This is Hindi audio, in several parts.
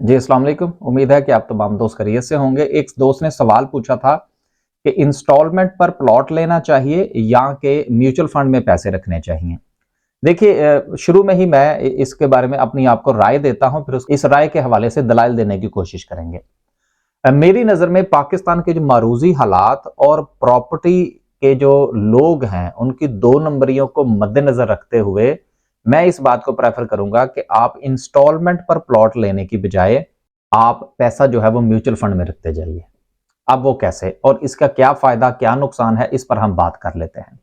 जी, अस्सलाम वालेकुम। उम्मीद है कि आप तमाम दोस्त खैरियत से होंगे। एक दोस्त ने सवाल पूछा था कि इंस्टॉलमेंट पर प्लॉट लेना चाहिए या कि म्यूचुअल फंड में पैसे रखने चाहिए। देखिए, शुरू में ही मैं इसके बारे में अपनी आपको राय देता हूं, फिर इस राय के हवाले से दलाइल देने की कोशिश करेंगे। मेरी नज़र में पाकिस्तान के जो मारूजी हालात और प्रॉपर्टी के जो लोग हैं, उनकी दो नंबरियों को मद्देनजर रखते हुए मैं इस बात को प्रेफर करूंगा कि आप इंस्टॉलमेंट पर प्लॉट लेने की बजाय आप पैसा जो है वो म्यूचुअल फंड में रखते जाइए। अब वो कैसे और इसका क्या फायदा क्या नुकसान है, इस पर हम बात कर लेते हैं।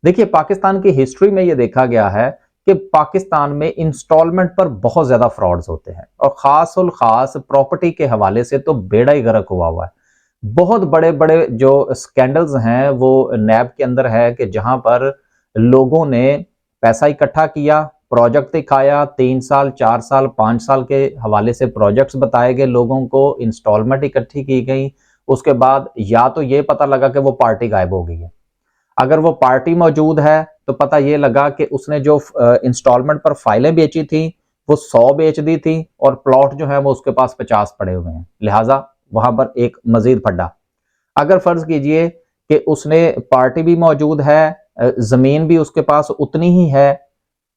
देखिए, पाकिस्तान की हिस्ट्री में ये देखा गया है कि पाकिस्तान में इंस्टॉलमेंट पर बहुत ज्यादा फ्रॉड्स होते हैं और खास और खास प्रॉपर्टी के हवाले से तो बेड़ा ही गर्क हुआ है। बहुत बड़े बड़े जो स्कैंडल्स हैं वो नैब के अंदर है कि जहां पर लोगों ने पैसा इकट्ठा किया, प्रोजेक्ट दिखाया, 3 साल 4 साल 5 साल के हवाले से प्रोजेक्ट्स बताए गए, लोगों को इंस्टॉलमेंट इकट्ठी की गई। उसके बाद या तो ये पता लगा कि वो पार्टी गायब हो गई है, अगर वो पार्टी मौजूद है तो पता ये लगा कि उसने जो इंस्टॉलमेंट पर फाइलें बेची थी वो 100 बेच दी थी और प्लॉट जो है वो उसके पास 50 पड़े हुए हैं, लिहाजा वहां पर एक मजीद फड्डा। अगर फर्ज कीजिए कि उसने पार्टी भी मौजूद है, जमीन भी उसके पास उतनी ही है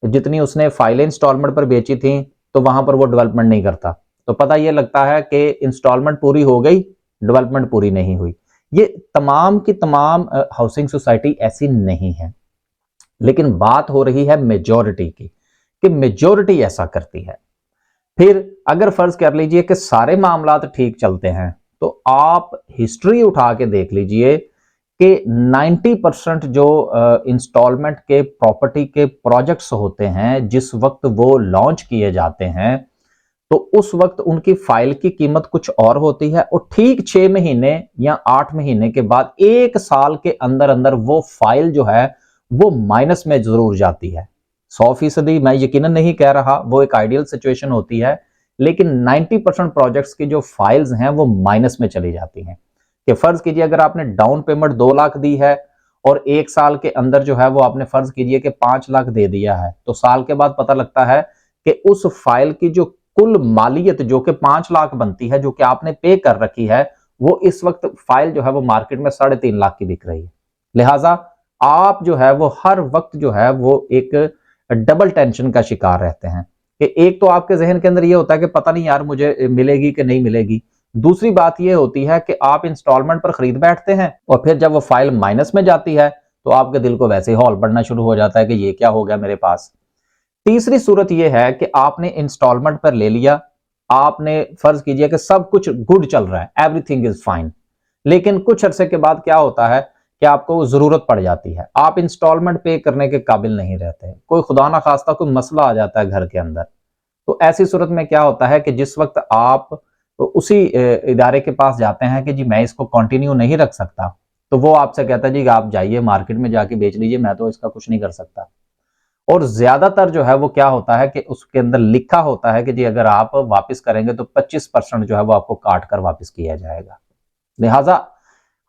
जितनी उसने फाइलें इंस्टॉलमेंट पर बेची थी, तो वहां पर वो डेवलपमेंट नहीं करता, तो पता यह लगता है कि इंस्टॉलमेंट पूरी हो गई, डेवलपमेंट पूरी नहीं हुई। ये तमाम की तमाम हाउसिंग सोसाइटी ऐसी नहीं है, लेकिन बात हो रही है मेजॉरिटी की कि मेजॉरिटी ऐसा करती है। फिर अगर फर्ज कर लीजिए कि सारे मामलात ठीक चलते हैं, तो आप हिस्ट्री उठा के देख लीजिए कि 90% जो इंस्टॉलमेंट के प्रॉपर्टी के प्रोजेक्ट्स होते हैं, जिस वक्त वो लॉन्च किए जाते हैं, तो उस वक्त उनकी फाइल की कीमत कुछ और होती है और ठीक 6 महीने या 8 महीने के बाद 1 साल के अंदर अंदर वो फाइल जो है वो माइनस में जरूर जाती है। 100% मैं यकीनन नहीं कह रहा, वो एक आइडियल सिचुएशन होती है, लेकिन 90% प्रोजेक्ट्स की जो फाइल्स हैं वो माइनस में चली जाती हैं। कि फर्ज कीजिए अगर आपने डाउन पेमेंट 2 लाख दी है और 1 साल के अंदर जो है वो आपने फर्ज कीजिए कि 5 लाख दे दिया है, तो साल के बाद पता लगता है कि उस फाइल की जो कुल मालियत जो कि 5 लाख बनती है, जो कि आपने पे कर रखी है, वो इस वक्त फाइल जो है वो मार्केट में 3.5 लाख की बिक रही है। लिहाजा आप जो है वो हर वक्त जो है वो एक डबल टेंशन का शिकार रहते हैं कि एक तो आपके जहन के अंदर ये होता है कि पता नहीं यार मुझे मिलेगी कि नहीं मिलेगी। दूसरी बात ये होती है कि आप इंस्टॉलमेंट पर खरीद बैठते हैं और फिर जब वो फाइल माइनस में जाती है तो आपके दिल को वैसे ही हौल पड़ना शुरू हो जाता है कि ये क्या हो गया मेरे पास। तीसरी सूरत यह है कि आपने इंस्टॉलमेंट पर ले लिया, आपने फर्ज कीजिए कि सब कुछ गुड चल रहा है, एवरीथिंग इज फाइन, लेकिन कुछ अरसे के बाद क्या होता है कि आपको जरूरत पड़ जाती है, आप इंस्टॉलमेंट पे करने के काबिल नहीं रहते, कोई खुदा ना खास्ता कोई मसला आ जाता है घर के अंदर। तो ऐसी सूरत में क्या होता है कि जिस वक्त आप उसी इदारे के पास जाते हैं कि जी मैं इसको कंटिन्यू नहीं रख सकता, तो वो आपसे कहता है जी आप जाइए मार्केट में जाके बेच लीजिए, मैं तो इसका कुछ नहीं कर सकता। और ज्यादातर जो है वो क्या होता है कि उसके अंदर लिखा होता है कि जी अगर आप वापस करेंगे तो 25% जो है वो आपको काट कर वापस किया जाएगा। लिहाजा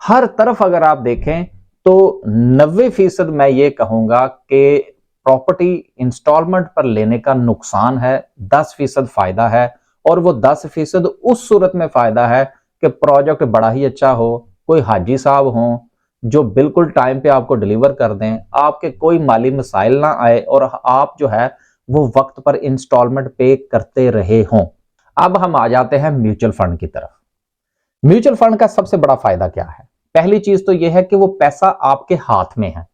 हर तरफ अगर आप देखें तो 90% मैं ये कहूंगा कि प्रॉपर्टी इंस्टॉलमेंट पर लेने का नुकसान है, 10% फायदा है। और वो 10% उस सूरत में फायदा है कि प्रोजेक्ट बड़ा ही अच्छा हो, कोई हाजी साहब हो जो बिल्कुल टाइम पे आपको डिलीवर कर दें, आपके कोई माली मसाइल ना आए और आप जो है वो वक्त पर इंस्टॉलमेंट पे करते रहे हों। अब हम आ जाते हैं म्यूचुअल फंड की तरफ। म्यूचुअल फंड का सबसे बड़ा फायदा क्या है? पहली चीज तो यह है कि वो पैसा आपके हाथ में है।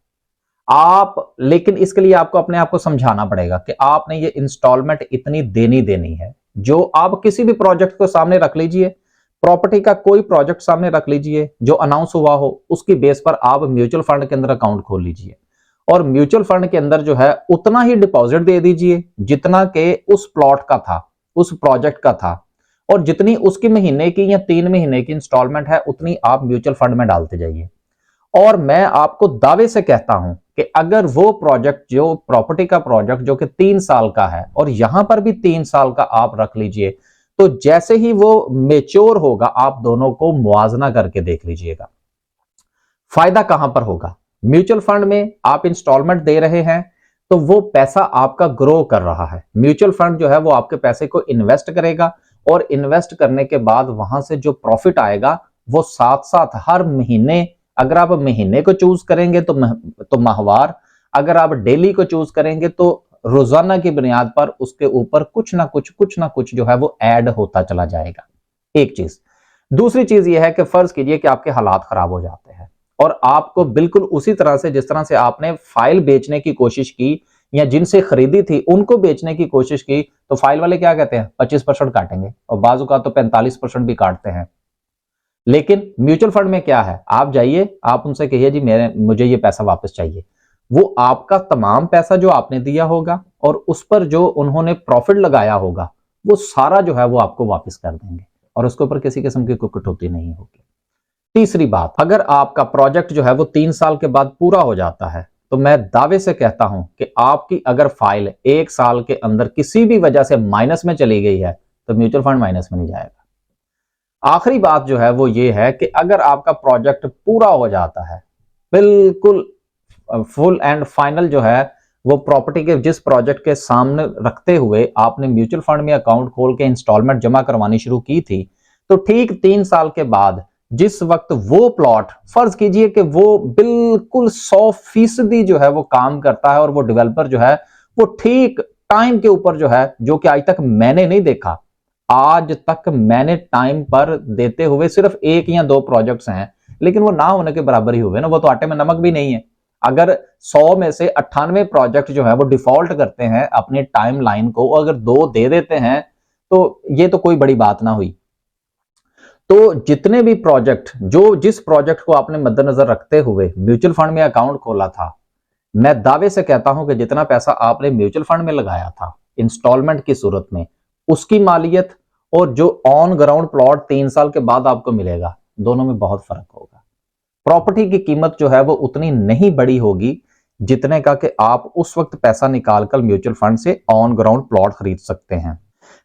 आप लेकिन इसके लिए आपको अपने आप को समझाना पड़ेगा कि आपने ये इंस्टॉलमेंट इतनी देनी देनी है। जो आप किसी भी प्रोजेक्ट को सामने रख लीजिए, प्रॉपर्टी का कोई प्रोजेक्ट सामने रख लीजिए जो अनाउंस हुआ हो, उसकी बेस पर आप म्यूचुअल फंड के अंदर अकाउंट खोल लीजिए और म्यूचुअल फंड के अंदर जो है उतना ही डिपॉजिट दे दीजिए जितना के उस प्लॉट का था, उस प्रोजेक्ट का था, और जितनी उसकी महीने की या 3 महीने की इंस्टॉलमेंट है उतनी आप म्यूचुअल फंड में डालते जाइए। और मैं आपको दावे से कहता हूं कि अगर वो प्रोजेक्ट जो प्रॉपर्टी का प्रोजेक्ट जो कि 3 साल का है और यहां पर भी 3 साल का आप रख लीजिए, तो जैसे ही वो मेच्योर होगा आप दोनों को मुआवजा करके देख लीजिएगा। फायदा कहां पर होगा? म्यूचुअल फंड में आप इंस्टॉलमेंट दे रहे हैं तो वो पैसा आपका ग्रो कर रहा है। म्यूचुअल फंड जो है वो आपके पैसे को इन्वेस्ट करेगा और इन्वेस्ट करने के बाद वहां से जो प्रॉफिट आएगा वो साथ साथ हर महीने, अगर आप महीने को चूज करेंगे तो माहवार, अगर आप डेली को चूज करेंगे तो रोजाना की बुनियाद पर उसके ऊपर कुछ ना कुछ जो है वो ऐड होता चला जाएगा। एक चीज। दूसरी चीज यह है कि फर्ज कीजिए कि आपके हालात खराब हो जाते हैं और आपको बिल्कुल उसी तरह से जिस तरह से आपने फाइल बेचने की कोशिश की या जिनसे खरीदी थी उनको बेचने की कोशिश की, तो फाइल वाले क्या कहते हैं 25% काटेंगे और बाजू का तो 45% भी काटते हैं। लेकिन म्यूचुअल फंड में क्या है, आप जाइए, आप उनसे कहिए जी मुझे ये पैसा वापस चाहिए, वो आपका तमाम पैसा जो आपने दिया होगा और उस पर जो उन्होंने प्रॉफिट लगाया होगा वो सारा जो है वो आपको वापस कर देंगे और उसके ऊपर किसी किस्म की कोई कटौती नहीं होगी। तीसरी बात, अगर आपका प्रोजेक्ट जो है वो 3 साल के बाद पूरा हो जाता है तो मैं दावे से कहता हूं कि आपकी अगर फाइल 1 साल के अंदर किसी भी वजह से माइनस में चली गई है तो म्यूचुअल फंड माइनस में नहीं जाएगा। आखिरी बात जो है वो ये है कि अगर आपका प्रोजेक्ट पूरा हो जाता है, बिल्कुल फुल एंड फाइनल जो है वो प्रॉपर्टी के जिस प्रोजेक्ट के सामने रखते हुए आपने म्यूचुअल फंड में अकाउंट खोल के इंस्टॉलमेंट जमा करवानी शुरू की थी, तो ठीक 3 साल के बाद जिस वक्त वो प्लॉट, फर्ज कीजिए कि वो बिल्कुल 100% जो है वो काम करता है और वो डेवलपर जो है वो ठीक टाइम के ऊपर जो है, जो कि आज तक मैंने नहीं देखा, आज तक मैंने टाइम पर देते हुए सिर्फ 1 या 2 प्रोजेक्ट्स हैं, लेकिन वो ना होने के बराबर ही हुए ना, वो तो आटे में नमक भी नहीं है। अगर 100 में से 98 प्रोजेक्ट जो है वो डिफॉल्ट करते हैं अपने टाइम लाइन को, अगर 2 दे देते हैं तो ये तो कोई बड़ी बात ना हुई। तो जितने भी प्रोजेक्ट, जो जिस प्रोजेक्ट को आपने मद्देनजर रखते हुए म्यूचुअल फंड में अकाउंट खोला था, मैं दावे से कहता हूं कि जितना पैसा आपने म्यूचुअल फंड में लगाया था इंस्टॉलमेंट की सूरत में, उसकी मालियत और जो ऑन ग्राउंड प्लॉट 3 साल के बाद आपको मिलेगा, दोनों में बहुत फर्क होगा। प्रॉपर्टी की कीमत जो है वो उतनी नहीं बड़ी होगी जितने का कि आप उस वक्त पैसा निकालकर म्यूचुअल फंड से ऑन ग्राउंड प्लॉट खरीद सकते हैं।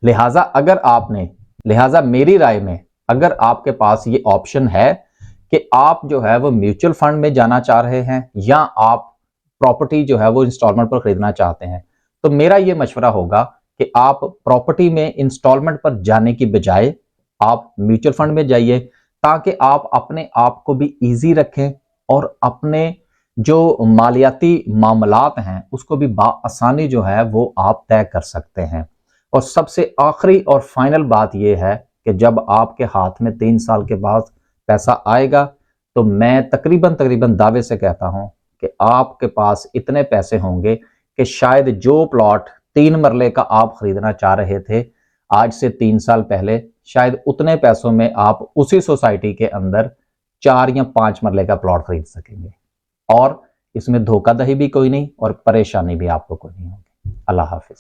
लिहाजा मेरी राय में अगर आपके पास ये ऑप्शन है कि आप जो है वो म्यूचुअल फंड में जाना चाह रहे हैं या आप प्रॉपर्टी जो है वो इंस्टॉलमेंट पर खरीदना चाहते हैं, तो मेरा ये मशवरा होगा कि आप प्रॉपर्टी में इंस्टॉलमेंट पर जाने की बजाय आप म्यूचुअल फंड में जाइए, ताकि आप अपने आप को भी इजी रखें और अपने जो मालियाती मामलात हैं उसको भी आसानी जो है वो आप तय कर सकते हैं। और सबसे आखिरी और फाइनल बात यह है कि जब आपके हाथ में 3 साल के बाद पैसा आएगा तो मैं तकरीबन दावे से कहता हूं कि आपके पास इतने पैसे होंगे कि शायद जो प्लॉट 3 मरले का आप खरीदना चाह रहे थे आज से 3 साल पहले, शायद उतने पैसों में आप उसी सोसाइटी के अंदर 4 या 5 मरले का प्लॉट खरीद सकेंगे और इसमें धोखाधड़ी भी कोई नहीं और परेशानी भी आपको कोई नहीं होगी। अल्लाह हाफिज।